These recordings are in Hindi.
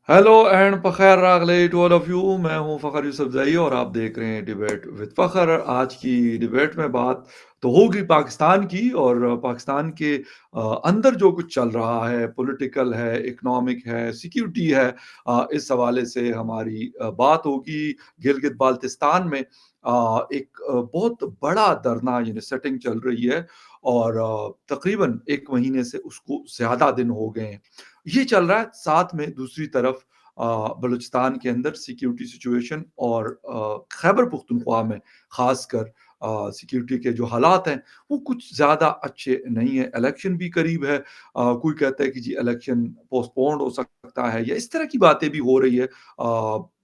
हेलो एंड फ़खैर रागले टू ऑल ऑफ यू। मैं हूं फ़खर यूसुफज़ई और आप देख रहे हैं डिबेट विद फ़खर। आज की डिबेट में बात तो होगी पाकिस्तान की, और पाकिस्तान के अंदर जो कुछ चल रहा है, पॉलिटिकल है, इकोनॉमिक है, सिक्योरिटी है, इस हवाले से हमारी बात होगी। गिलगित बाल्तिस्तान में एक बहुत बड़ा धरना यानी सेटिंग चल रही है, और तकरीबन 1 महीने से उसको ज़्यादा दिन हो गए हैं। ये चल रहा है, साथ में दूसरी तरफ बलूचिस्तान के अंदर सिक्योरिटी सिचुएशन और खैबर पख्तूनख्वा में ख़ासकर सिक्योरिटी के जो हालात हैं, वो कुछ ज़्यादा अच्छे नहीं हैं। इलेक्शन भी करीब है। कोई कहता है कि जी इलेक्शन पोस्टपोन्ड हो सकता है, या इस तरह की बातें भी हो रही है,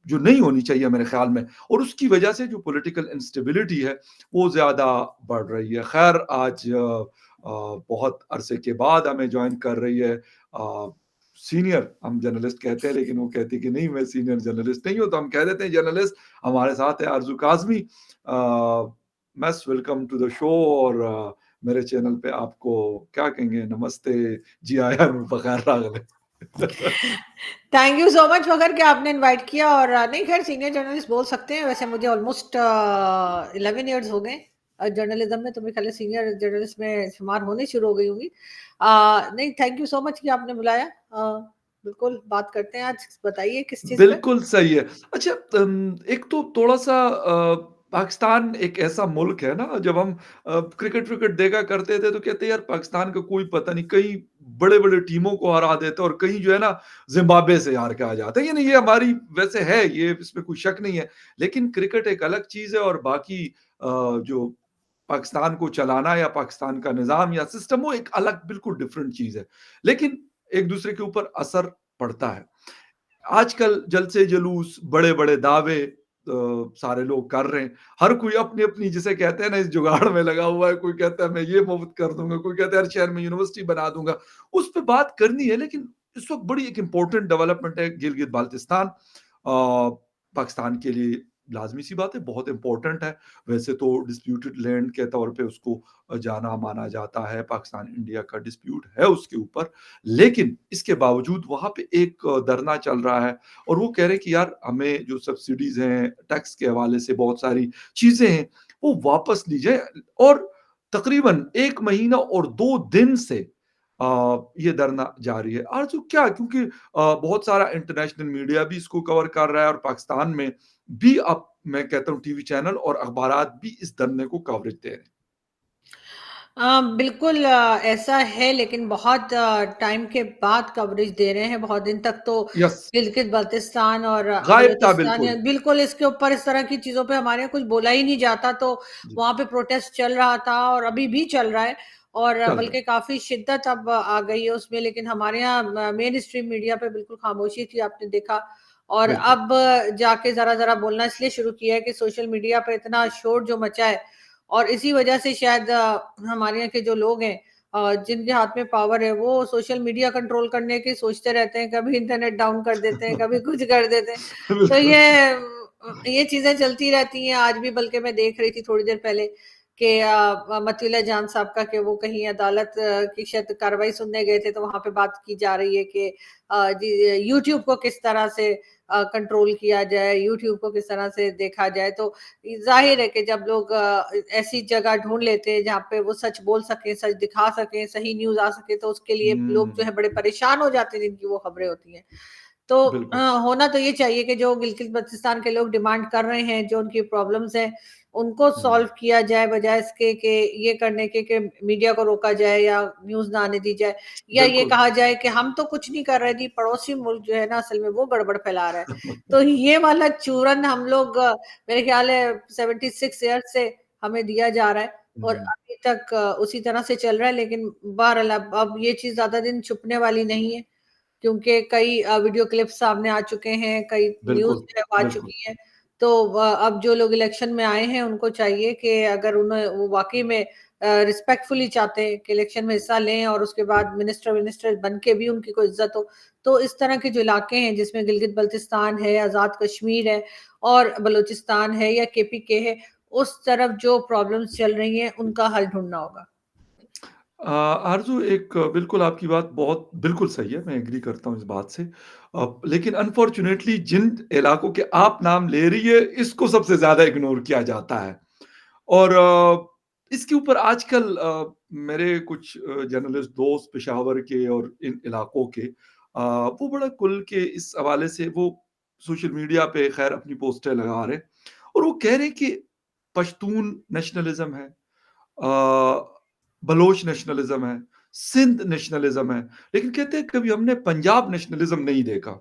जो नहीं होनी चाहिए मेरे ख़्याल में, और उसकी वजह से जो पॉलिटिकल इंस्टेबिलिटी है, वो ज़्यादा बढ़ रही है। ख़ैर, आज बहुत अरसे के बाद हमें जॉइन कर रही है सीनियर, हम जर्नलिस्ट कहते हैं, लेकिन वो कहती है कि नहीं, मैं सीनियर जर्नलिस्ट नहीं हूँ, तो हम कह देते हैं जर्नलिस्ट। हमारे साथ है आरज़ू काज़मी। मैस वेलकम टू द शो। और मेरे चैनल पे आपको क्या कहेंगे, नमस्ते, जी आया हूँ, फ़खैर रागले। थैंक यू सो मच मगर कि आपने इनवाइट किया। और नहीं, खैर सीनियर जर्नलिस्ट बोल सकते हैं। वैसे मुझे ऑलमोस्ट 11 ईयर्स हो गए जर्नलिज्म में, तो मेरे ख्याल सीनियर जर्नलिस्ट में शुमार होने शुरू हो गई होंगी। नहीं, थैंक यू सो मच कि आपने बुलाया। बिल्कुल बात करते हैं आज। बताइए किस चीज़ पे। बिल्कुल सही है। अच्छा, एक तो थोड़ा-सा पाकिस्तान एक ऐसा मुल्क है ना, जब हम क्रिकेट-विकेट देखा करते थे तो कहते हैं यार पाकिस्तान का कोई पता नहीं, कई बड़े-बड़े टीमों को हरा देता है और कहीं जो है ना ज़िम्बाब्वे से हार के आ जाता है। यानी ये हमारी वैसे है, ये इसमें कोई शक नहीं है। लेकिन क्रिकेट एक अलग चीज़ है, और बाकी जो पाकिस्तान को चलाना या पाकिस्तान का निज़ाम या सिस्टम, वो एक अलग बिल्कुल डिफरेंट चीज़ है। लेकिन एक-दूसरे के ऊपर असर पड़ता है। आजकल जलसे जुलूस, बड़े-बड़े दावे सारे लोग कर रहे हैं। हर कोई अपनी-अपनी, जिसे कहते हैं ना, इस जुगाड़ में लगा हुआ है। कोई कहता है मैं ये मुफ़्त कर दूँगा, कोई कहता है हर शहर में यूनिवर्सिटी बना दूँगा। उस पे बात करनी है, लेकिन इस वक़्त बड़ी एक इम्पोर्टेंट डेवलपमेंट है गिलगित बाल्टिस्तान। पाकिस्तान के लिए लाज़मी सी बात है, बहुत इम्पोर्टेंट है। वैसे तो डिस्प्यूटेड लैंड के तौर पे उसको जाना माना जाता है, पाकिस्तान इंडिया का डिस्प्यूट है उसके ऊपर। लेकिन इसके बावजूद वहाँ पे एक धरना चल रहा है, और वो कह रहे हैं कि यार हमें जो सब्सिडीज़ हैं, टैक्स के हवाले से बहुत सारी चीज़ें हैं, वो वापस ली जाए। और तकरीबन 1 महीना और 2 दिन से ये धरना जारी है। आरज़ू, क्या, क्योंकि बहुत सारा इंटरनेशनल मीडिया भी इसको कवर कर रहा है, और पाकिस्तान में भी अब मैं कहता हूँ टीवी चैनल और अखबारात भी इस धरने को कवरेज दे रहे हैं। बिल्कुल ऐसा है, लेकिन बहुत टाइम के बाद कवरेज दे रहे हैं। बहुत दिन तक तो यस, गिलगित बाल्टिस्तान और गायब था बलूचिस्तान बिल्कुल। बिल्कुल इसके ऊपर, इस तरह की चीज़ों पे हमारे यहाँ कुछ बोला ही नहीं जाता। तो जी, वहाँ पे प्रोटेस्ट चल रहा था और अभी भी चल रहा है, और चल रहा बल्कि काफ़ी शिद्दत अब आ गई है उसमें। लेकिन हमारे यहाँ मेन स्ट्रीम मीडिया पे बिल्कुल खामोशी थी, आपने देखा। और है, बिल्कुल। अब जाके ज़रा-ज़रा बोलना इसलिए शुरू किया है कि सोशल मीडिया पे इतना शोर जो मचा है, और इसी वजह से शायद हमारे यहाँ के जो लोग हैं, जिनके हाथ में पावर है, वो सोशल मीडिया कंट्रोल करने की सोचते रहते हैं। कभी इंटरनेट डाउन कर देते हैं, कभी कुछ कर देते हैं। तो बिल्कुल। ये चीज़ें चलती रहती हैं आज भी। बल्कि मैं देख रही थी थोड़ी देर पहले कि मतुल्ला जान साहब का, कि वो कहीं अदालत की शायद कार्रवाई सुनने गए थे, तो वहाँ पे बात की जा रही है कि जी यूट्यूब को किस तरह से कंट्रोल किया जाए, यूट्यूब को किस तरह से देखा जाए। तो ज़ाहिर है कि जब लोग ऐसी जगह ढूँढ लेते हैं जहाँ पे वो सच बोल सकें, सच दिखा सकें, सही न्यूज़ आ सके, तो उसके लिए लोग जो हुँ, है बड़े परेशान हो जाते हैं जिनकी वो खबरें होती हैं। तो बिल्कुल। होना तो ये चाहिए कि जो गिलगित-बल्तिस्तान के लोग डिमांड कर रहे हैं, जो उनकी प्रॉब्लम्स हैं, उनको हुँ, सॉल्व किया जाए, बजाए इसके कि ये करने के कि मीडिया को रोका जाए या न्यूज़ ना आने दी जाए, या ये बिल्कुल। कहा जाए कि हम तो कुछ नहीं कर रहे जी, पड़ोसी मुल्क जो है ना असल में वो गड़बड़ फैला रहा है। तो ये वाला चूरन हम लोग मेरे ख्याल है 76 ईयर्स से हमें दिया जा रहा है, और हुँ, अभी तक उसी तरह से चल रहा है। लेकिन बहरहाल अब ये चीज़ ज़्यादा दिन छुपने वाली नहीं है, क्योंकि कई वीडियो क्लिप्स सामने आ चुके हैं, कई न्यूज़ बिल्कुल, जो है वो आ बिल्कुल। चुकी हैं। तो अब जो लोग इलेक्शन में आए हैं, उनको चाहिए कि अगर उन्हें वो वाक़ई में रिस्पेक्टफुली चाहते हैं कि इलेक्शन में हिस्सा लें, और उसके बाद मिनिस्टर विनिस्टर बन के भी उनकी कोई इज़्ज़त हो, तो इस तरह के जो इलाके हैं जिसमें गिलगित-बल्तिस्तान है, आज़ाद कश्मीर है और बलूचिस्तान है या केपीके है, उस तरफ जो प्रॉब्लम्स चल रही हैं, उनका हल ढूँढना होगा। आरज़ू एक बिल्कुल आपकी बात बहुत बिल्कुल सही है, मैं एग्री करता हूँ इस बात से। लेकिन अनफॉर्च्यूनेटली जिन इलाकों के आप नाम ले रही है, इसको सबसे ज़्यादा इग्नोर किया जाता है। और इसके ऊपर आजकल मेरे कुछ जर्नलिस्ट दोस्त पेशावर के और इन इलाकों के वो बड़ा खुल के इस हवाले से वो सोशल मीडिया पे खैर अपनी पोस्टें लगा रहे हैं और वो कह रहे हैं कि पश्तून नेशनलिज़्म है, बलोच नेशनलिज्म है, सिंध नेशनलिज्म है, लेकिन कहते हैं कभी हमने पंजाब नेशनलिज्म नहीं देखा।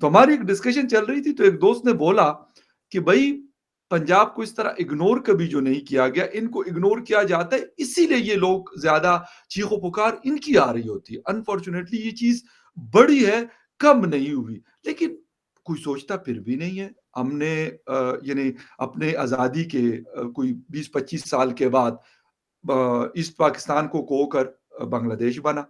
तो हमारी एक डिस्कशन चल रही थी तो एक दोस्त ने बोला कि भाई पंजाब को इस तरह इग्नोर कभी जो नहीं किया गया, इनको इग्नोर किया जाता है इसीलिए ये लोग ज्यादा चीखो पुकार इनकी आ रही होती है। अनफॉर्चुनेटली ये चीज बड़ी है, कम नहीं हुई, लेकिन कोई सोचता फिर भी नहीं है। हमने यानी अपने आजादी के कोई 20-25 साल के बाद ईस्ट पाकिस्तान को खोकर बांग्लादेश बना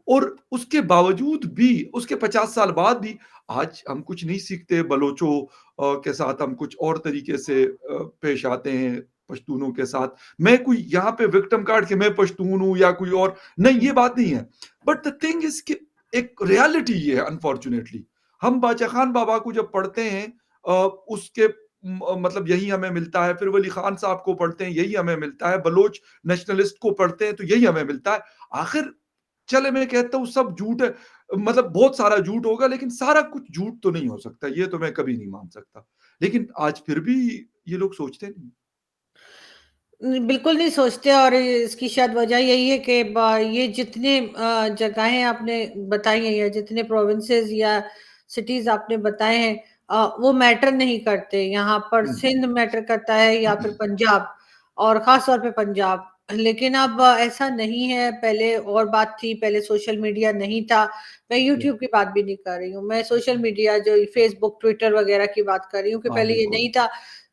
और उसके बावजूद भी उसके 50 साल बाद भी आज हम कुछ नहीं सीखते बलोचों के साथ, हम कुछ और तरीके से पेश आते हैं पश्तूनों के साथ। मैं कोई यहाँ पे विक्टिम कार्ड कि मैं पश्तून हूं या कोई और, नहीं ये बात नहीं है। बट द थिंग इज कि एक रियलिटी ये है अनफॉर्चुनेटली। हम बाचा खान बाबा को जब पढ़ते हैं उसके मतलब यही हमें मिलता है, फिर वली खान साहब को पढ़ते हैं यही हमें मिलता है, बलोच नेशनलिस्ट को पढ़ते हैं तो यही हमें मिलता है। आखिर चले मैं कहता हूँ सब झूठ है, मतलब बहुत सारा झूठ होगा लेकिन सारा कुछ झूठ तो नहीं हो सकता, ये तो मैं कभी नहीं मान सकता। लेकिन आज फिर भी ये लोग सोचते नहीं। बिल्कुल नहीं सोचते और इसकी शायद वजह यही है कि ये जितने जगहें आपने बताई हैं या जितने प्रोविंसेस या सिटीज आपने बताए हैं, वो मैटर नहीं करते। यहाँ पर हम्म, सिंध मैटर करता है या फिर पंजाब, और खास तौर पे पंजाब। लेकिन अब ऐसा नहीं है। पहले और बात थी, पहले सोशल मीडिया नहीं था। मैं यूट्यूब की बात भी नहीं कर रही हूँ, मैं सोशल मीडिया जो फेसबुक ट्विटर वगैरह की बात कर रही हूँ कि हाँ पहले ये बिल्कुल। नहीं था।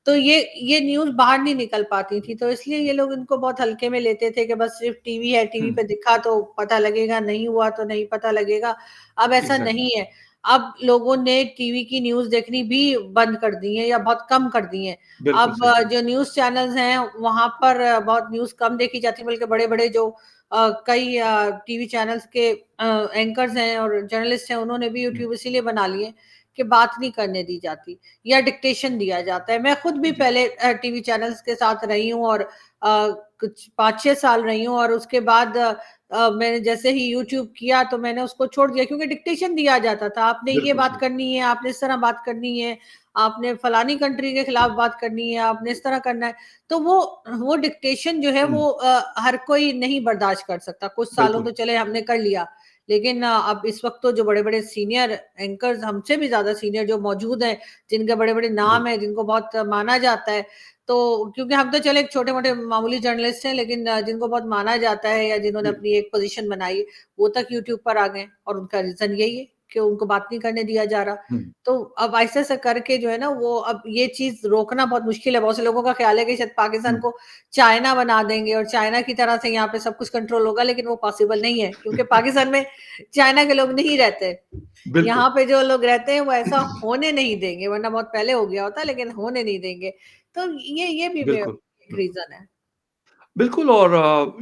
तो ये न्यूज़ बाहर नहीं निकल पाती थी, तो इसलिए ये लोग इनको बहुत हल्के में लेते थे कि बस सिर्फ टीवी है, टीवी पे हम्म, दिखा तो पता लगेगा, नहीं हुआ तो नहीं पता लगेगा। अब ऐसा एग्जैक्टली। नहीं है। अब लोगों ने टीवी की न्यूज़ देखनी भी बंद कर दी है या बहुत कम कर दी है। बिल्कुल अब सही। जो न्यूज़ चैनल्स हैं वहाँ पर बहुत न्यूज़ कम देखी जाती है, बल्कि बड़े-बड़े जो कई टीवी चैनल्स के एंकर्स हैं और जर्नलिस्ट हैं, उन्होंने भी हम्म, यूट्यूब इसीलिए बना लिए कि बात नहीं करने दी जाती या डिक्टेशन दिया जाता है। मैं खुद भी जी। पहले टीवी चैनल्स के साथ रही हूँ और कुछ 5-6 साल रही हूँ, और उसके बाद मैंने जैसे ही यूट्यूब किया तो मैंने उसको छोड़ दिया, क्योंकि डिक्टेशन दिया जाता था। आपने ये बिल्कुल बात सही। करनी है, आपने इस तरह बात करनी है, आपने फलानी कंट्री के खिलाफ बात करनी है, आपने इस तरह करना है। तो वो डिक्टेशन जो है हम्म, वो हर कोई नहीं बर्दाश्त कर सकता। कुछ सालों बिल्कुल। तो चले हमने कर लिया, लेकिन अब इस वक्त तो जो बड़े-बड़े सीनियर एंकर्स, हमसे भी ज़्यादा सीनियर जो मौजूद हैं, जिनके बड़े-बड़े जी। नाम हैं, जिनको बहुत माना जाता है, तो क्योंकि हम तो चले एक छोटे-मोटे मामूली जर्नलिस्ट हैं, लेकिन जिनको बहुत माना जाता है या जिन्होंने जी। अपनी एक पोज़ीशन बनाई है, वो तक यूट्यूब पर आ गए हैं, और उनका रीज़न यही है कि उनको बात नहीं करने दिया जा रहा। हम्म, तो अब ऐसे-ऐसे करके जो है ना, वो अब ये चीज़ रोकना बहुत मुश्किल है। बहुत से लोगों का ख़्याल है कि शायद पाकिस्तान हम्म, को चाइना बना देंगे और चाइना की तरह से यहाँ पे सब कुछ कंट्रोल होगा, लेकिन वो पॉसिबल नहीं है, क्योंकि पाकिस्तान में चाइना के लोग नहीं रहते। बिल्कुल। यहाँ पे जो लोग रहते हैं वो ऐसा होने नहीं देंगे, वरना बहुत पहले हो गया होता, लेकिन होने नहीं देंगे। तो ये भी मे बिल्कुल। एक रीज़न है। बिल्कुल और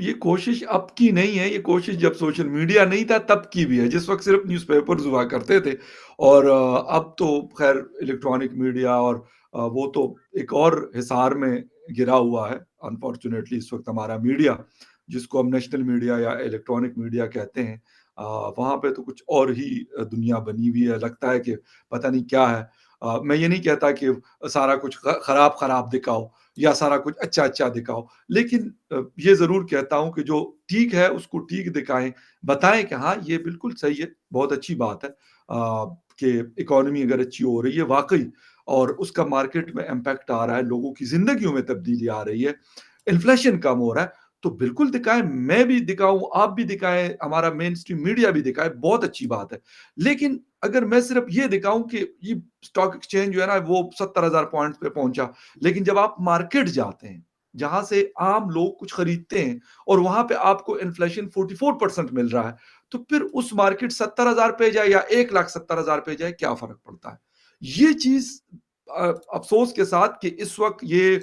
ये कोशिश अब की नहीं है, ये कोशिश जब सोशल मीडिया नहीं था तब की भी है, जिस वक़्त सिर्फ़ न्यूज़पेपर्स हुआ करते थे और अब तो ख़ैर इलेक्ट्रॉनिक मीडिया और वो तो एक और हिसार में गिरा हुआ है। अनफॉर्च्युनेटली इस वक़्त हमारा मीडिया, जिसको हम नेशनल मीडिया या इलेक्ट्रॉनिक मीडिया कहते हैं, वहाँ पे तो कुछ और ही दुनिया बनी हुई है, लगता है कि पता नहीं क्या है। मैं ये नहीं कहता कि सारा कुछ खराब-खराब दिखाओ या सारा कुछ अच्छा-अच्छा दिखाओ। लेकिन ये ज़रूर कहता हूँ कि जो ठीक है उसको ठीक दिखाएँ, बताएँ कि हाँ, ये बिल्कुल सही है, बहुत अच्छी बात है कि इकोनॉमी अगर अच्छी हो रही है वाक़ई और उसका मार्केट में इम्पैक्ट आ रहा है, लोगों की ज़िंदगियों में तब्दीली आ रही है, इन्फ्लेशन कम हो रहा है, तो बिल्कुल दिखाएँ, मैं भी दिखाऊँ, आप भी दिखाएँ, हमारा मेनस्ट्रीम मीडिया भी दिखाए, बहुत अच्छी बात है। लेकिन अगर मैं सिर्फ़ ये दिखाऊँ कि ये स्टॉक एक्सचेंज जो है ना वो 70,000 पॉइंट्स पे पहुँचा, लेकिन जब आप मार्केट जाते हैं, जहाँ से आम लोग कुछ खरीदते हैं और वहाँ पे आपको इन्फ्लेशन 44% मिल रहा है, तो फिर उस मार्केट 70,000 पे जाए या 1,70,000 पे जाए, क्या फ़र्क पड़ता है? ये चीज़ अफ़सोस के साथ कि इस वक़्त ये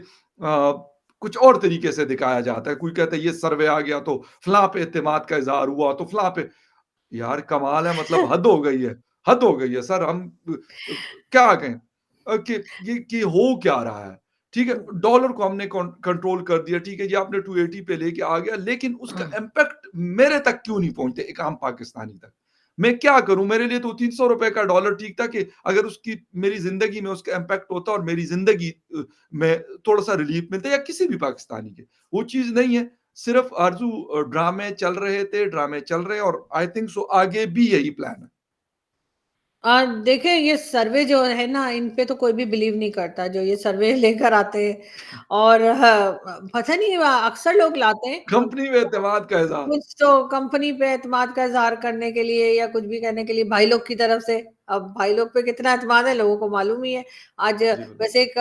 कुछ और तरीके से दिखाया जाता है। कोई कहता है ये सर्वे आ गया तो फलाँ पे इत्तेमाद का इज़हार हुआ, तो फलाँ पे यार कमाल है मतलब हद हो गई है, हद हो गई है सर हम क्या कहें कि ये हो क्या रहा है? ठीक है, हुँ, डॉलर को हमने कंट्रोल कर दिया, ठीक है, ये आपने 280 पे लेके आ गया, लेकिन उसका हुँ। इम्पैक्ट मेरे तक क्यों नहीं पहुँचते एक आम पाकिस्तानी तक? मैं क्या करूँ? मेरे लिए तो ₹300 का डॉलर ठीक था कि अगर उसकी मेरी ज़िंदगी में उसका इम्पैक्ट होता और मेरी ज़िंदगी में थोड़ा-सा रिलीफ मिलता या किसी भी पाकिस्तानी के। वो चीज़ नहीं है। सिर्फ आरज़ू ड्रामे चल रहे थे, ड्रामे चल रहे हैं और आई थिंक सो आगे भी यही प्लान है। देखिए ये सर्वे जो है ना, इन पे तो कोई भी बिलीव नहीं करता, जो ये सर्वे लेकर आते हैं और पता नहीं अक्सर लोग लाते हैं कंपनी में एतमाद का इज़हार। कुछ तो कंपनी पे एतमाद का इज़हार करने के लिए या कुछ भी करने के लिए भाई लोग की तरफ से। अब भाई लोग पे कितना एतमाद है लोगों को मालूम ही है। आज जी, बिल्कुल। वैसे एक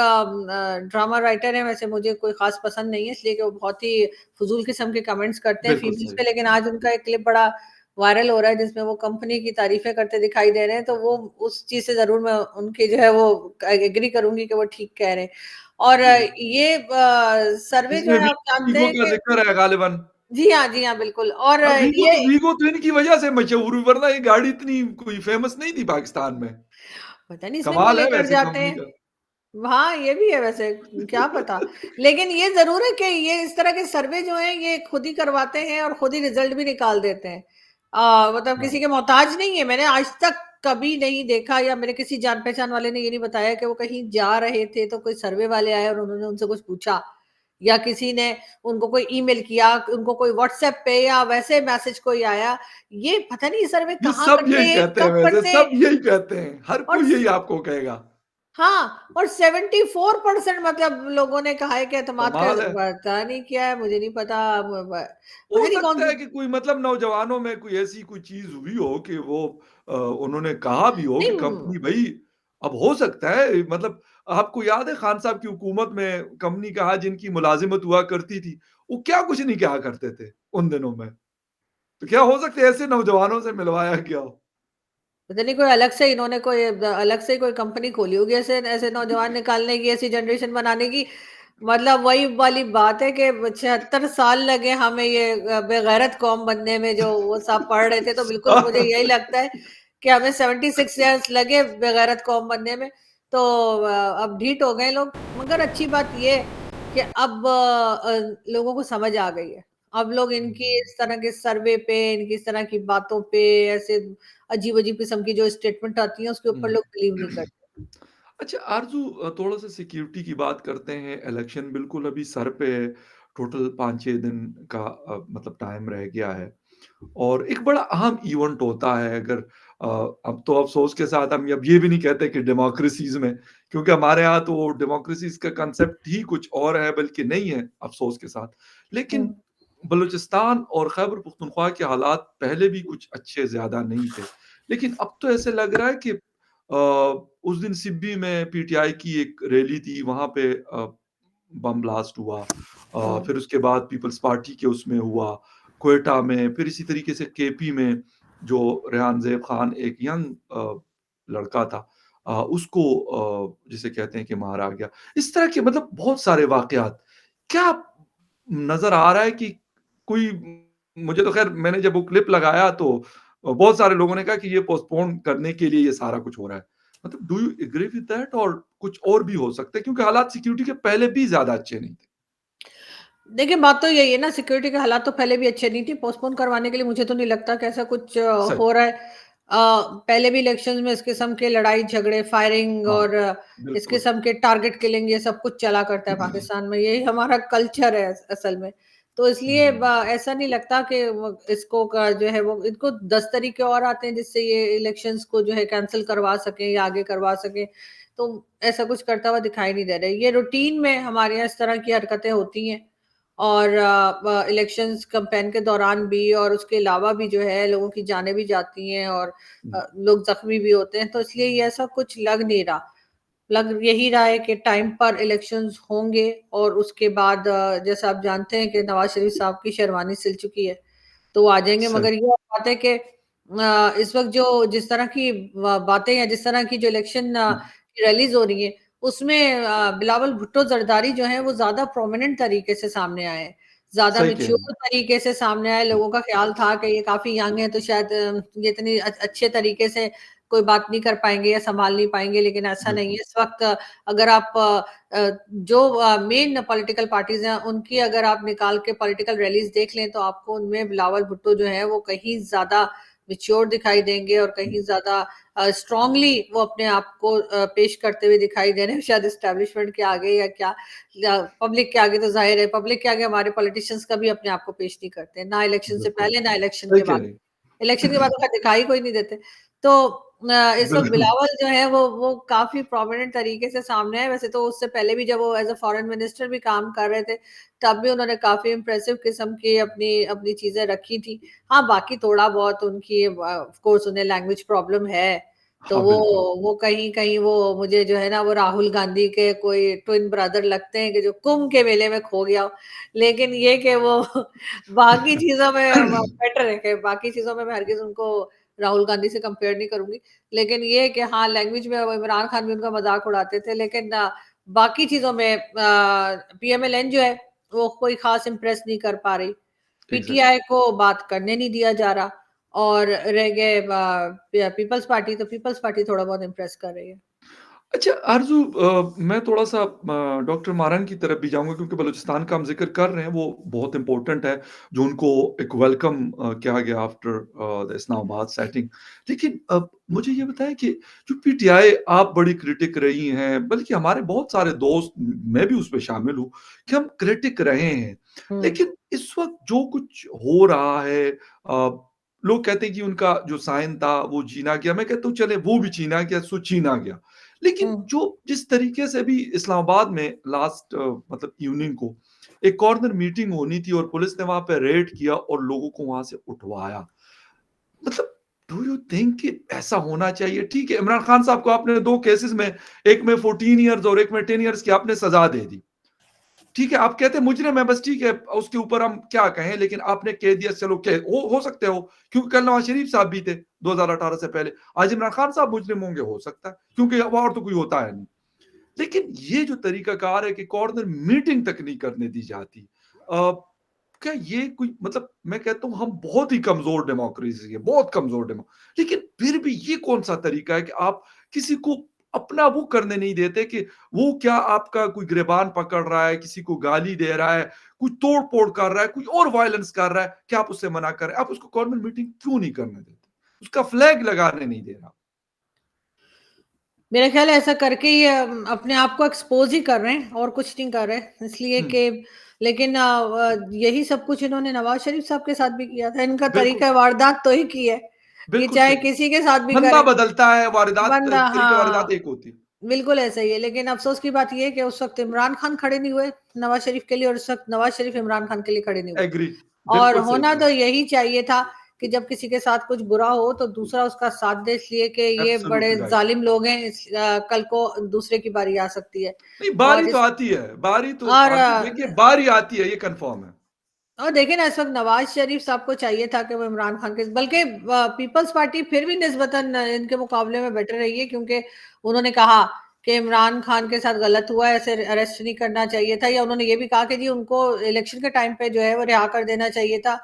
ड्रामा राइटर है, वैसे मुझे कोई ख़ास पसंद नहीं है इसलिए कि वो बहुत ही फ़ुज़ूल किस्म के कमेंट्स करते हैं बिल्कुल फीमेल्स सही। पे, लेकिन आज उनका एक क्लिप बड़ा वायरल हो रहा है जिसमें वो कंपनी की तारीफ़ें करते दिखाई दे रहे हैं, तो वो उस चीज़ से ज़रूर मैं उनकी जो है वो एग्री करूँगी कि वो ठीक कह रहे हैं। और जी, बिल्कुल। ये सर्वे जो इसमें है आप जानते वीगो हैं का कि ज़िक्र है गालिबन। जी हाँ, बिल्कुल और अब वीगो ये तो वीगो तो इनकी वजह से मशहूर हुई वरना ये गाड़ी इतनी कोई फ़ेमस नहीं थी पाकिस्तान में। पता नहीं इसमें क्यों कमाल है लेकर वैसे जाते कंपनी हैं। का। हाँ, ये भी है वैसे, क्या पता। लेकिन ये ज़रूर है कि ये इस तरह के सर्वे जो हैं ये खुद ही करवाते हैं और खुद ही रिज़ल्ट भी निकाल देते हैं। मतलब हाँ, किसी के मोहताज नहीं है। मैंने आज तक कभी नहीं देखा या मेरे किसी जान-पहचान वाले ने ये नहीं बताया कि वो कहीं जा रहे थे तो कोई सर्वे वाले आए और उन्होंने उनसे कुछ पूछा या किसी ने उनको कोई ईमेल किया, उनको कोई व्हाट्सएप पे या वैसे मैसेज कोई आया। ये पता नहीं ये सर्वे ये कहाँ सब करते यही हैं, कहते हैं कब वैसे, करते हैं सब यही कहते हैं। हर और कोई यही आपको कहेगा। हाँ, और 74% मतलब लोगों ने कहा है कि एतमाद का कमाल है। पता नहीं क्या है, मुझे नहीं पता ब हो पता नहीं सकता है कौन कि कोई मतलब नौजवानों में कोई ऐसी कोई चीज़ हुई हो कि वो उन्होंने कहा भी हो कि नहीं कंपनी भई अब हो सकता है मतलब आपको याद है खान साहब की हुकूमत में कंपनी कहा जिनकी मुलाज़िमत हुआ करती थी, वो क्या कुछ नहीं कहा करते थे उन दिनों में। तो क्या हो सकता है ऐसे नौजवानों से मिलवाया गया हो? पता नहीं कोई अलग से इन्होंने कोई अलग से कोई कंपनी खोली होगी ऐसे ऐसे नौजवान निकालने की, ऐसी जनरेशन बनाने की। मतलब वही वाली बात है कि 76 साल लगे हमें ये बेगैरत कौम बनने में, जो वो साहब पढ़ रहे थे, तो बिल्कुल मुझे यही लगता है कि हमें 76 इयर्स लगे बेगैरत कौम बनने में। तो अब ढीठ हो गए लोग। मगर अच्छी बात ये है कि अब लोगों को समझ आ गई है। अब लोग इनकी इस तरह के सर्वे पे, इनकी इस तरह की बातों पे, ऐसे अजीब-अजीब किस्म की जो स्टेटमेंट आती हैं उसके ऊपर हुँ। लोग बिलीव नहीं करते। अच्छा आरज़ू थोड़ा-सा सिक्योरिटी की बात करते हैं। इलेक्शन बिल्कुल अभी सर पे है। टोटल 5-6 दिन का मतलब टाइम रह गया है और एक बड़ा अहम इवेंट होता है अगर अ, अब तो अफ़सोस के साथ हम अब ये भी नहीं कहते कि डेमोक्रेसीज़ में क्योंकि हमारे यहाँ तो डेमोक्रेसीज़ का कांसेप्ट ही कुछ और है बल्कि नहीं है अफ़सोस के साथ। हुँ, लेकिन बलूचिस्तान और खैबर पख्तूनख्वा के हालात पहले भी कुछ अच्छे ज़्यादा नहीं थे। लेकिन अब तो ऐसे लग रहा है कि उस दिन सिब्बी में पीटीआई की एक रैली थी, वहाँ पे बम ब्लास्ट हुआ। हुँ, फिर उसके बाद पीपल्स पार्टी के उसमें हुआ, क्वेटा में, फिर इसी तरीके से केपी में जो रेहान ज़ेब खान एक यंग लड़का था उसको जिसे कहते हैं कि मारा गया। इस तरह के मतलब बहुत सारे वाक़यात। क्या नज़र आ रहा है कि कोई मुझे तो ख़ैर मैंने जब वो क्लिप लगाया तो बहुत सारे लोगों ने कहा कि ये पोस्टपोन करने के लिए ये सारा कुछ हो रहा है। मतलब do you agree with that और कुछ और भी हो सकता है क्योंकि हालात सिक्योरिटी के पहले भी ज़्यादा अच्छे नहीं थे। देखिए बात तो यही है ना, सिक्योरिटी के हालात तो पहले भी अच्छे नहीं थे। पोस्टपोन करवाने के लिए मुझे तो नहीं लगता कि ऐसा कुछ सच। हो रहा है। पहले भी इलेक्शंस में इस किस्म के लड़ाई झगड़े, फायरिंग हाँ, और इस बिल्कुल। किस्म के टारगेट किलिंग ये सब कुछ चला करता है पाकिस्तान में। यही हमारा कल्चर है असल में। तो इसलिए हुँ, ऐसा नहीं लगता कि वो इसको जो है वो इनको 10 तरीके और आते हैं जिससे ये इलेक्शंस को जो है कैंसल करवा सकें या आगे करवा सकें। तो ऐसा कुछ करता हुआ दिखाई नहीं दे रहा है। ये रूटीन में हमारे यहाँ इस तरह की हरकतें होती हैं। और इलेक्शंस कैंपेन के दौरान भी और उसके अलावा भी जो है लोगों की जानें भी जाती हैं और हुँ, लोग ज़ख्मी भी होते हैं, तो इसलिए ये ऐसा कुछ लग नहीं रहा। लग यही रहा है कि टाइम पर इलेक्शंस होंगे और उसके बाद जैसा आप जानते हैं कि नवाज़ शरीफ साहब की शेरवानी सिल चुकी है, तो वो आ जाएँगे। सही। मगर ये बात है कि इस वक़्त जो जिस तरह की बातें या जिस तरह की जो इलेक्शन हुँ, की रैलीज़ हो रही हैं, उसमें बिलावल भुट्टो ज़रदारी जो हैं वो ज़्यादा प्रोमिनेंट तरीके से सामने आए। ज़्यादा सही कह रहे हैं। मैच्योर तरीके से सामने आए, लोगों का ख़्याल था कि ये काफ़ी यंग है तो शायद ये इतनी अच्छे तरीके से कोई बात नहीं कर पाएँगे या सँभाल नहीं पाएँगे, लेकिन ऐसा नहीं है। बिल्कुल, इस वक़्त अगर आप जो मेन पॉलिटिकल पार्टीज़ हैं, उनकी अगर आप निकाल के पॉलिटिकल रैलीज़ देख लें, तो आपको उनमें बिलावल भुट्टो जो हैं, वो कहीं ज़्यादा मैच्योर दिखाई देंगे और हुँ, कहीं ज़्यादा स्ट्रांगली वो अपने आप को पेश करते हुए दिखाई दे रहे हैं, शायद एस्टेब्लिशमेंट के आगे या पब्लिक के आगे तो ज़ाहिर है, पब्लिक के आगे हमारे पॉलिटिशियंस कभी अपने आप को पेश नहीं करते हैं, ना इलेक्शन से बिल्कुल, पहले, ना इलेक्शन सही के कह बाद। रही हैं। इलेक्शन के बाद तो खैर दिखाई कोई नहीं देते। तो इस वक़्त बिल्कुल, बिलावल जो है वो काफ़ी प्रोमिनेंट तरीके से सामने है, वैसे तो उससे पहले भी जब वो एज़ अ फॉरेन मिनिस्टर भी काम कर रहे थे, तब भी उन्होंने काफ़ी इम्प्रेसिव किस्म की अपनी अपनी चीज़ें रखी थी। हाँ, बाकी थोड़ा बहुत उनकी ऑफ कोर्स उन्हें लैंग्वेज प्रॉब्लम है, तो हाँ, बिल्कुल। वो कहीं-कहीं वो मुझे जो है ना वो राहुल गांधी के कोई ट्विन ब्रदर लगते हैं कि जो कुंभ के मेले में खो गया हो। लेकिन ये कि वो बाकी चीज़ों में बेटर है कि बाकी चीज़ों में मैं हरगिज़ उनको राहुल गांधी से कंपेयर नहीं करूँगी। लेकिन ये है कि हाँ, लैंग्वेज में वो इमरान खान भी उनका मज़ाक उड़ाते थे, लेकिन बाकी चीज़ों में पीएमएलएन जो है, वो कोई ख़ास इम्प्रेस नहीं कर पा रही। एग्ज़ैक्टली। पीटीआई को बात करने नहीं दिया जा रहा और रह गए पीपल्स पार्टी, तो पीपल्स पार्टी थोड़ा बहुत इम्प्रेस कर रही है। अच्छा आरज़ू मैं थोड़ा-सा डॉक्टर मारंग की तरफ भी जाऊँगा क्योंकि बलूचिस्तान का हम ज़िक्र कर रहे हैं, वो बहुत इम्पोर्टेंट है, जो उनको एक वेलकम किया गया आफ्टर द इस्लामाबाद सेटिंग। लेकिन मुझे ये बताएँ कि जो पीटीआई आप बड़ी क्रिटिक रही हैं, बल्कि हमारे बहुत सारे दोस्त, मैं भी उसमें शामिल हूँ, कि हम क्रिटिक रहे हैं। हुँ, लेकिन इस वक़्त जो कुछ हो रहा है लोग कहते हैं कि उनका जो साइन था, वो छीना गया। मैं कहता हूँ चले वो भी छीना गया, सो छीना गया। लेकिन हुँ। जो जिस तरीके से अभी इस्लामाबाद में लास्ट मतलब इवनिंग को एक कॉर्नर मीटिंग होनी थी और पुलिस ने वहाँ पे रेड किया और लोगों को वहाँ से उठवाया। मतलब डू यू थिंक कि ऐसा होना चाहिए? ठीक है, इमरान खान साहब को आपने 2 केसेस में, एक में 14 इयर्स और एक में 10 इयर्स की आपने सज़ा दे दी। ठीक है, आप कहते हैं मुजरिम है बस ठीक है, उसके ऊपर हम क्या कहें, लेकिन आपने कह दिया चलो कह हो सकते हो, क्योंकि कल नवाज़ शरीफ साहब भी थे 2018 से पहले। आज इमरान खान साहब मुजरिम होंगे, हो सकता है, क्योंकि अब और तो कोई होता है नहीं। लेकिन ये जो तरीकाकार है कि कॉर्नर मीटिंग तक नहीं करने दी जाती। क्या ये कोई मतलब मैं कहता हूँ हम बहुत ही कमज़ोर डेमोक्रेसी है, बहुत कमज़ोर लेकिन फिर भी ये कौन-सा तरीका है कि आप किसी को अपना वो करने नहीं देते कि वो क्या आपका कोई गिरबान पकड़ रहा है, किसी को गाली दे रहा है, कोई तोड़-फोड़ कर रहा है, कोई और वायलेंस कर रहा है, क्या आप उससे मना कर रहे हैं? आप उसको कॉर्नर मीटिंग क्यों नहीं करने देते? उसका फ्लैग लगाने नहीं दे रहा। मेरा ख़्याल है ऐसा करके ये अपने आप को एक्सपोज़ ही कर रहे हैं और कुछ नहीं कर रहे। इसलिए हुँ, कि लेकिन यही सब कुछ इन्होंने नवाज़ शरीफ साहब के साथ भी किया था। इनका बिल्कुल, तरीक़ा वारदात तो ही की है। ये बिल्कुल चाहे सही। किसी के साथ भी बंदा करें, बदलता है, वारदात बंदा तरीके वारदात हाँ, एक होती है। बिल्कुल ऐसा ही है। लेकिन अफ़सोस की बात ये है कि उस वक़्त इमरान खान खड़े नहीं हुए नवाज़ शरीफ के लिए और इस वक़्त नवाज़ शरीफ इमरान खान के लिए खड़े नहीं हुए। एग्री, और बिल्कुल सही होना कहा। तो यही चाहिए था कि जब किसी के साथ कुछ बुरा हो तो दूसरा उसका साथ दे, इसलिए कि ये बड़े एब्सोल्यूटली राइट। ज़ालिम लोग हैं, कल को दूसरे की बारी आ सकती है। नहीं, बारी और तो इस आती है, बारी तो और आती देखिए बारी आती है, ये कन्फर्म है। और देखिए ना इस वक़्त नवाज़ शरीफ साहब को चाहिए था कि वो इमरान खान के बल्कि पीपल्स पार्टी फिर भी निस्बतन इनके मुकाबले में बेटर रही है क्योंकि उन्होंने कहा कि इमरान खान के साथ गलत हुआ है, ऐसे अरेस्ट नहीं करना चाहिए था या उन्होंने ये भी कहा कि जी उनको इलेक्शन के टाइम पे जो है वो रिहा कर देना चाहिए था।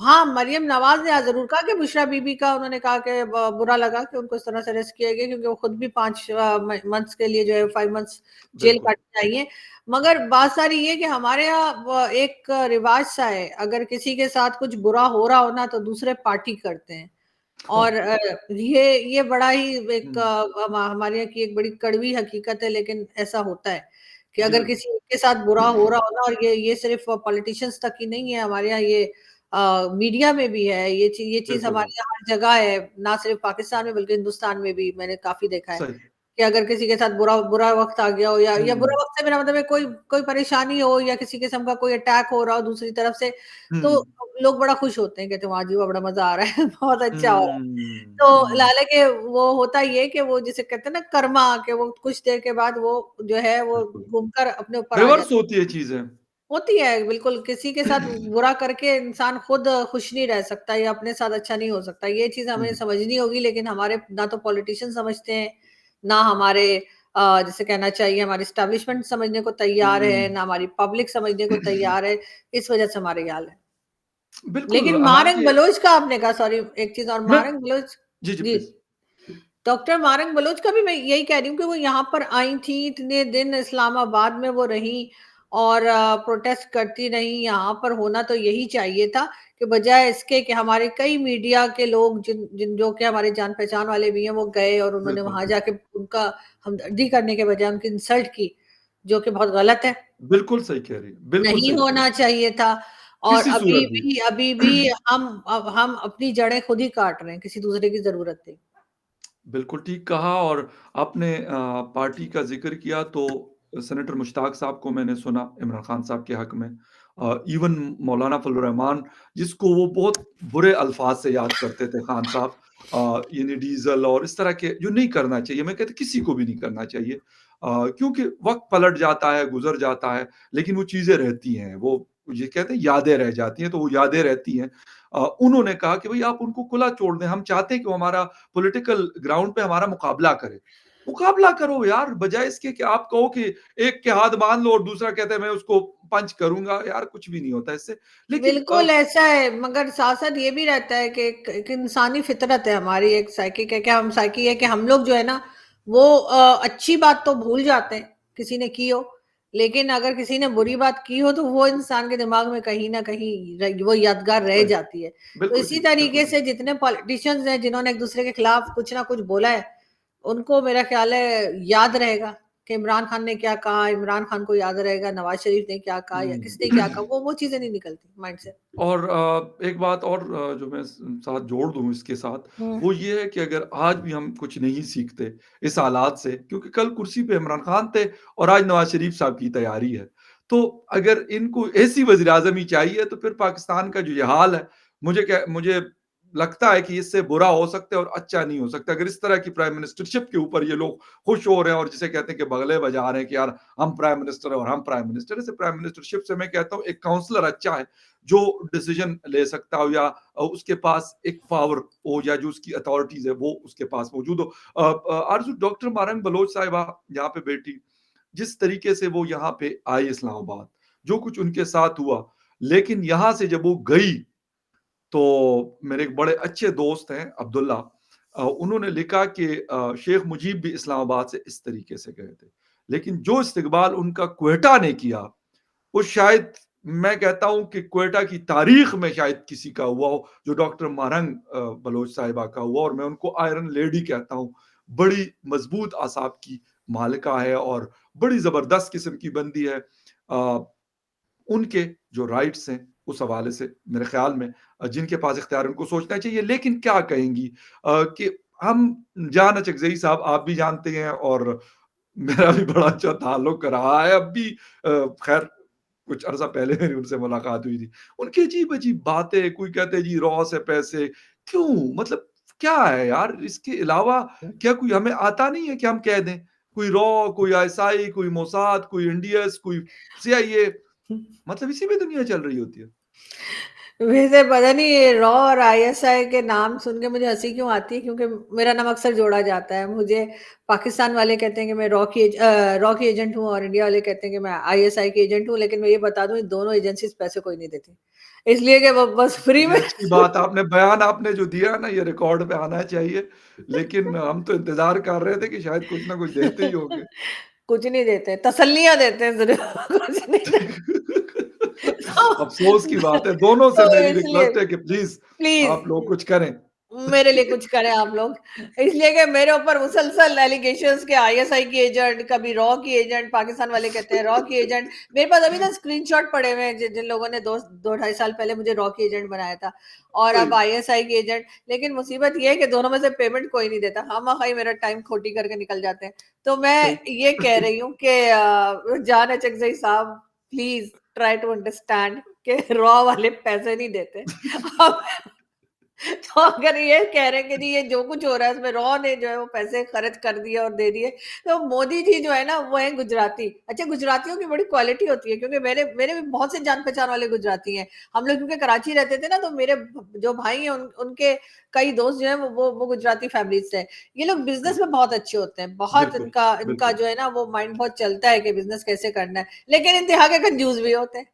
हाँ, मरियम नवाज़ ने ज़रूर कहा कि बुशरा बीबी का उन्होंने कहा कि बुरा लगा कि उनको इस तरह से अरेस्ट किया गया क्योंकि वो खुद भी 5 मंथ्स के लिए जो है 5 मंथ्स जेल बिल्कुल। काटनी चाहिए। मगर बात सारी ये है कि हमारे यहाँ एक रिवाज-सा है, अगर किसी के साथ कुछ बुरा हो रहा हो ना तो दूसरे पार्टी करते हैं। हाँ। और ये बड़ा ही एक हुँ, हमारे यहाँ की एक बड़ी कड़वी हकीकत है लेकिन ऐसा होता है, कि जी अगर बिल्कुल। किसी के साथ बुरा हो रहा हो ना और ये सिर्फ़ पॉलिटिशियंस तक ही नहीं है, हमारे यहाँ ये मीडिया में भी है, ये चीज़ बिल्कुल, हमारे यहाँ हर जगह है, ना सिर्फ़ पाकिस्तान में बल्कि हिंदुस्तान में भी मैंने काफ़ी देखा है। सही। कि अगर किसी के साथ बुरा बुरा वक़्त आ गया हो या बुरा हुँ, वक़्त से मेरा मतलब है कोई कोई परेशानी हो या किसी किस्म का कोई अटैक हो रहा हो दूसरी तरफ से, तो हुँ, लोग बड़ा खुश होते हैं, कहते हैं, "वाह जी वाह! बड़ा मज़ा आ रहा है, बहुत अच्छा हो रहा है।" हुँ, तो हुँ, हालाँकि वो होता ये है कि वो जिसे कहते हैं ना कर्मा कि वो कुछ देर के बाद वो जो है वो बिल्कुल। घूमकर अपने ऊपर आ रिवर्स जाता होती है चीज़ें। होती है, बिल्कुल, किसी के साथ बुरा करके इंसान खुद खुश नहीं रह सकता या अपने साथ अच्छा नहीं हो सकता। ये चीज़ हमें हुँ, समझनी होगी लेकिन हमारे ना तो पॉलिटिशियन समझते हैं, ना हमारे जिसे कहना चाहिए हमारी एस्टेब्लिशमेंट समझने को तैयार है, हुँ। ना हमारी पब्लिक समझने को तैयार है, इस वजह से हमारा ये हाल है। बिल्कुल, लेकिन मारंग हालाँकि बलोच का आपने कहा, सॉरी एक चीज़ और, मैं मारंग बलोच जी, जी, जी। प्लीज़। डॉक्टर मारंग बलोच का भी मैं यही कह रही हूँ कि वो यहाँ पर आई थी, इतने दिन इस्लामाबाद में वो रहीं और प्रोटेस्ट करती रहीं, यहाँ पर होना तो यही चाहिए था कि बजाय इसके कि हमारे कई मीडिया के लोग जिन जिन जो कि हमारे जान-पहचान वाले भी हैं, वो गए और उन्होंने बिल्कुल, वहाँ जाके उनका हमदर्दी करने के बजाय उनकी इंसल्ट की, जो कि बहुत गलत है, बिल्कुल सही कह रही हैं, बिल्कुल नहीं सही कह रही होना हैं। चाहिए था। और किसी सूरत भी। अभी भी हम अपनी जड़ें खुद ही काट रहे हैं, किसी दूसरे की ज़रूरत नहीं। बिल्कुल ठीक कहा और आपने पार्टी का ज़िक्र किया तो सेनेटर मुश्ताक साहब को मैंने सुना इमरान खान साहब के हक में। इवन मौलाना फजल रहमान जिसको वो बहुत बुरे अल्फाज से याद करते थे खान साहब यानी डीज़ल और इस तरह के जो नहीं करना चाहिए, मैं कहता किसी को भी नहीं करना चाहिए। क्योंकि वक़्त पलट जाता है, गुज़र जाता है, लेकिन वो चीज़ें रहती हैं, वो ये कहते हैं यादें रह जाती हैं, तो वो यादें रहती हैं। उन्होंने कहा कि भई आप उनको खुला छोड़ दें, हम चाहते हैं कि वो हमारा पॉलिटिकल ग्राउंड पे हमारा मुकाबला करे। मुकाबला करो यार, बजाए इसके कि आप कहो कि एक के हाथ बाँध लो और दूसरा कहता है मैं उसको पंच करूँगा, यार कुछ भी नहीं होता इससे। लेकिन बिल्कुल ऐसा है, मगर साथ-साथ ये भी रहता है कि एक इंसानी फितरत है हमारी, एक साइकिक है, क्या हम साइकी है कि हम लोग जो है ना, वो अच्छी बात तो भूल जाते हैं, किसी ने की हो, लेकिन अगर किसी ने बुरी बात की हो, तो वो इंसान के दिमाग में कहीं न कहीं वो यादगार रह राइट, जाती है। तो बिल्कुल इसी ठीक, बिल्कुल तरीके ठीक। से जितने पॉलिटिशियंस हैं, जिन्होंने एक-दूसरे के खिलाफ कुछ ना कुछ बोला है, उनको मेरा ख़्याल है याद रहेगा कि इमरान खान ने क्या कहा, इमरान खान को याद रहेगा नवाज़ शरीफ ने क्या कहा या हुँ। किसने क्या कहा, वो चीज़ें नहीं निकलती माइंड से। और एक बात और जो मैं साथ जोड़ दूँ इसके साथ, हुँ। वो ये है कि अगर आज भी हम कुछ नहीं सीखते इस हालात से क्योंकि कल कुर्सी पे इमरान खान थे और आज नवाज़ शरीफ साहब की तैयारी है। तो अगर इनको ऐसी वज़ीर-ए-आज़म ही चाहिए तो फिर पाकिस्तान का जो ये हाल है, मुझे लगता है कि इससे बुरा हो सकता है और अच्छा नहीं हो सकता। अगर इस तरह की प्राइम मिनिस्टरशिप के ऊपर ये लोग खुश हो रहे हैं और जिसे कहते हैं कि बगले बजा रहे हैं कि यार हम प्राइम मिनिस्टर हैं और हम प्राइम मिनिस्टर हैं। ऐसे प्राइम मिनिस्टरशिप से मैं कहता हूँ एक काउंसलर अच्छा है। जो डिसीजन ले सकता हो या उसके पास एक पावर हो या जो उसकी अथॉरिटीज़ है वो उसके पास मौजूद हो। आरज़ू डॉक्टर मारंग बलोच साहिबा यहाँ पे बैठी, जिस तरीके से वो यहाँ पे आई इस्लामाबाद, जो कुछ उनके साथ हुआ, लेकिन यहाँ से जब वो गई, तो मेरे एक बड़े अच्छे दोस्त हैं अब्दुल्ला उन्होंने लिखा कि शेख मुजीब भी इस्लामाबाद से इस तरीके से गए थे। लेकिन जो इस्तकबाल उनका क्वेटा ने किया वो शायद मैं कहता हूँ कि क्वेटा की तारीख में शायद किसी का हुआ हो, जो डॉक्टर मारंग बलोच साहिबा का हुआ और मैं उनको आयरन लेडी कहता हूँ। बड़ी मज़बूत असाब की मालिका है और बड़ी ज़बरदस्त किस्म की बंदी है। उनके जो राइट्स हैं, उस हवाले से मेरे ख़्याल में जिनके पास इख्तियार है उनको सोचना चाहिए। लेकिन क्या कहेंगी कि हम जान अचकज़ई साहब आप भी जानते हैं और मेरा भी बड़ा अच्छा ताल्लुक रहा है। अब भी ख़ैर कुछ अरसा पहले मेरी उनसे मुलाकात हुई थी। उनकी अजीब-अजीब बातें, कोई कहते हैं जी रॉ से पैसे, क्यों? मतलब क्या है यार? इसके अलावा क्या कोई हमें आता नहीं है कि हम कह दें? कोई रॉ, कोई आईएसआई, कोई मोसाद, कोई एनडीएस, कोई सीआईए मतलब इसी में दुनिया चल रही होती है। वैसे पता नहीं ये रॉ और आईएसआई के नाम सुन के मुझे हँसी क्यों आती है, क्योंकि मेरा नाम अक्सर जोड़ा जाता है। मुझे पाकिस्तान वाले कहते हैं कि मैं रॉ की एजेंट हूँ और इंडिया वाले कहते हैं कि मैं आईएसआई की एजेंट हूँ, लेकिन मैं ये बता दूँ, इन दोनों एजेंसीज़ पैसे कोई नहीं देती। इसलिए कि वो बस फ्री ये में अच्छी बात आपने बयान आपने जो दिया ना ये रिकॉर्ड पे आना चाहिए। लेकिन हम तो इंतज़ार कर रहे थे कि शायद कुछ ना कुछ देते ही होंगे। कुछ नहीं देते, तसल्लियाँ देते हैं सिर्फ़ कुछ नहीं देते। अफ़सोस की बात है, दोनों से तो मेरी इसलिए रिक्वेस्ट है कि प्लीज़ प्लीज़ आप लोग कुछ करें। मेरे लिए कुछ करें आप लोग। इसलिए कि मेरे ऊपर मुसलसल एलिगेशंस के आईएसआई की एजेंट, कभी रॉ की एजेंट, पाकिस्तान वाले कहते हैं रॉ की एजेंट। मेरे पास अभी तक स्क्रीनशॉट पड़े हुए हैं जिन लोगों ने 2 ढाई साल पहले मुझे रॉ की एजेंट बनाया था और सही, अब आईएसआई की एजेंट। लेकिन मुसीबत ये है कि दोनों में से पेमेंट कोई नहीं देता। खामख़ा मेरा टाइम खोटी करके निकल जाते हैं। तो मैं सही। ये कह रही हूँ कि जान अचकज़ई साहब, प्लीज़ ट्राई टू अंडरस्टैंड कि रॉ वाले पैसे नहीं देते। अब तो अगर ये कह रहे हैं कि जी ये जो कुछ हो रहा है उसमें रॉ ने जो है वो पैसे खर्च कर दिए और दे दिए, तो मोदी जी जो है ना वो है गुजराती। अच्छा, गुजरातियों की बड़ी क्वालिटी होती है, क्योंकि मेरे मेरे भी बहुत से जान पहचान वाले गुजराती हैं। हम लोग क्योंकि कराची रहते थे ना, तो मेरे जो भाई हैं उनके कई दोस्त जो है वो गुजराती फैमिली से है। ये लोग बिजनेस में बहुत अच्छे होते हैं, बहुत बिल्कुल, इनका इनका बिल्कुल। जो है ना वो माइंड बहुत चलता है कि बिजनेस कैसे करना है, लेकिन इंतहा के कंजूस भी होते हैं।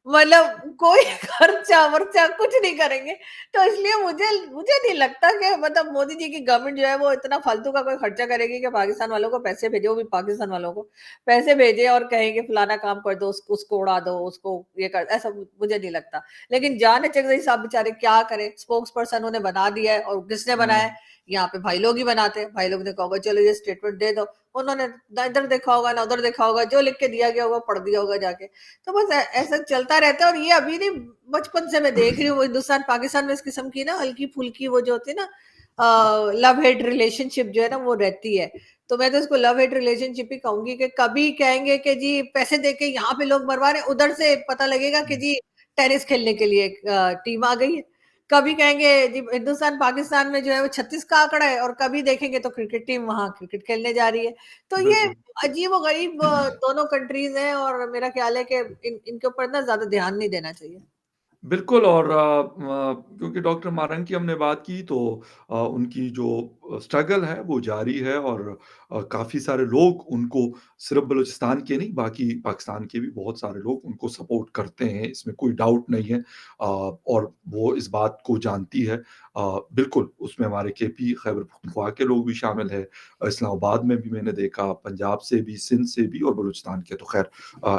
मतलब कोई खर्चा वर्चा कुछ नहीं करेंगे। तो इसलिए मुझे मुझे नहीं लगता कि मतलब मोदी जी की गवर्नमेंट जो है वो इतना फालतू का कोई खर्चा करेगी कि पाकिस्तान वालों को पैसे भेजे, वो भी पाकिस्तान वालों को पैसे भेजे और कहेंगे फलाना काम कर दो, उसको उड़ा दो, उसको ये कर, ऐसा मुझे नहीं लगता। लेकिन जाने चकधरी साहब बेचारे क्या करें, स्पोक्स पर्सन उन्हें बना दिया है, और किसने बनाया हुँ। है? यहाँ पे भाई लोग ही बनाते हैं। भाई लोग ने कहा होगा चलो ये स्टेटमेंट दे दो, उन्होंने ना इधर देखा होगा ना उधर देखा होगा, जो लिख के दिया गया होगा पढ़ दिया होगा जाके। तो बस ऐसा चलता रहता है। और ये अभी नहीं, बचपन से मैं देख रही हूँ वो हिंदुस्तान पाकिस्तान में इस किस्म की ना हल्की फुल्की वो जो होती है ना लव हेट रिलेशनशिप जो है ना वो रहती है। तो मैं तो इसको लव हेट रिलेशनशिप ही कहूंगी कि कभी कहेंगे कि जी पैसे देके यहाँ पे लोग मरवा रहे हैं, उधर से पता लगेगा कि हुँ। जी टेनिस खेलने के लिए टीम आ गई है। कभी कहेंगे जी हिंदुस्तान पाकिस्तान में जो है वो 36 का आंकड़ा है, और कभी देखेंगे तो क्रिकेट टीम वहां क्रिकेट खेलने जा रही है। तो ये बिल्कुल। अजीब और गरीब दोनों कंट्रीज हैं, और मेरा ख्याल है कि इनके ऊपर ना ज्यादा ध्यान नहीं देना चाहिए। बिल्कुल और क्योंकि डॉक्टर मारंग की हमने बात की तो उनकी जो स्ट्रगल है वो जारी है और काफ़ी सारे लोग उनको सिर्फ़ बलूचिस्तान के नहीं बाकी पाकिस्तान के भी बहुत सारे लोग उनको सपोर्ट करते हैं, इसमें कोई डाउट नहीं है। और वो इस बात को जानती है। बिल्कुल उसमें हमारे केपी खैबर पख्तूनख्वा के लोग भी शामिल हैं। इस्लामाबाद में भी मैंने देखा, पंजाब से भी, सिंध से भी और बलूचिस्तान के तो ख़ैर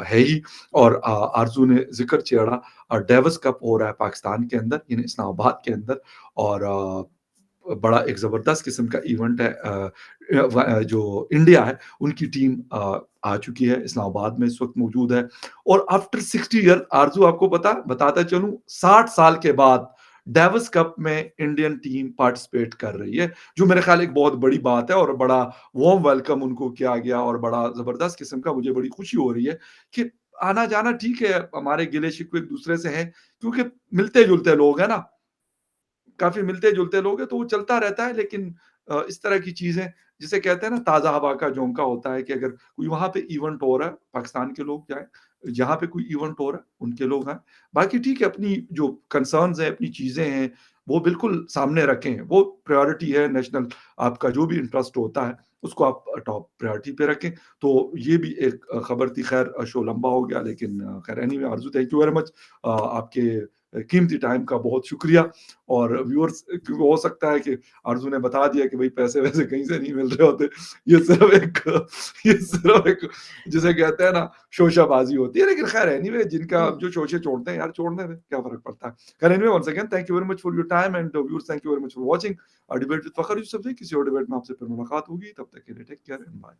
है ही। और आरज़ू ने ज़िक्र छेड़ा डेविस कप हो रहा है पाकिस्तान के अंदर, यानी इस्लामाबाद के अंदर और बड़ा एक ज़बरदस्त किस्म का इवेंट है। जो इंडिया है, उनकी टीम आ चुकी है, इस्लामाबाद में इस वक़्त मौजूद है और आफ्टर 60 ईयर आरज़ू आपको बताता चलूँ 60 साल के बाद डेविस कप में इंडियन टीम पार्टिसिपेट कर रही है, जो मेरे ख़्याल एक बहुत बड़ी बात है और बड़ा वार्म वेलकम उनको किया गया और बड़ा ज़बरदस्त किस्म का मुझे बड़ी खुशी हो रही है कि आना-जाना ठीक है, हमारे गिले-शिकवे एक-दूसरे से हैं, क्योंकि मिलते-जुलते लोग हैं ना, काफ़ी मिलते-जुलते लोग हैं, तो वो चलता रहता है लेकिन इस तरह की चीज़ें जिसे कहते हैं ना ताज़ा हवा का झोंका होता है कि अगर कोई वहाँ पे इवेंट हो रहा है, पाकिस्तान के लोग जाएँ, जहाँ पे कोई इवेंट हो रहा है, उनके लोग आएँ। बाकी ठीक है, अपनी जो कंसर्न्स हैं, अपनी चीज़ें हैं, वो बिल्कुल सामने रखें, वो प्रायोरिटी है नेशनल आपका जो भी इंटरेस्ट होता है, उसको आप टॉप प्रायोरिटी पे रखें। तो ये भी एक खबर थी, खैर शो लंबा हो गया लेकिन खैर anyway Arzoo thank you very much आपके कीमती टाइम का बहुत शुक्रिया और व्यूअर्स क्योंकि हो सकता है कि आरज़ू ने बता दिया कि भई पैसे-वैसे कहीं से नहीं मिल रहे होते। ये सिर्फ़ एक जिसे कहते हैं ना शोशाबाज़ी होती है। लेकिन ख़ैर एनीवे जिनका हम्म। जो शोशे छोड़ते हैं यार छोड़ने दें, क्या फ़र्क पड़ता है। खैर anyway once again thank you very much for your time and viewers thank you very much for watching debate with Fakhar Yusuf ji. किसी और डिबेट में आपसे फिर मुलाकात होगी। तब तक के लिए टेक केयर एंड बाय।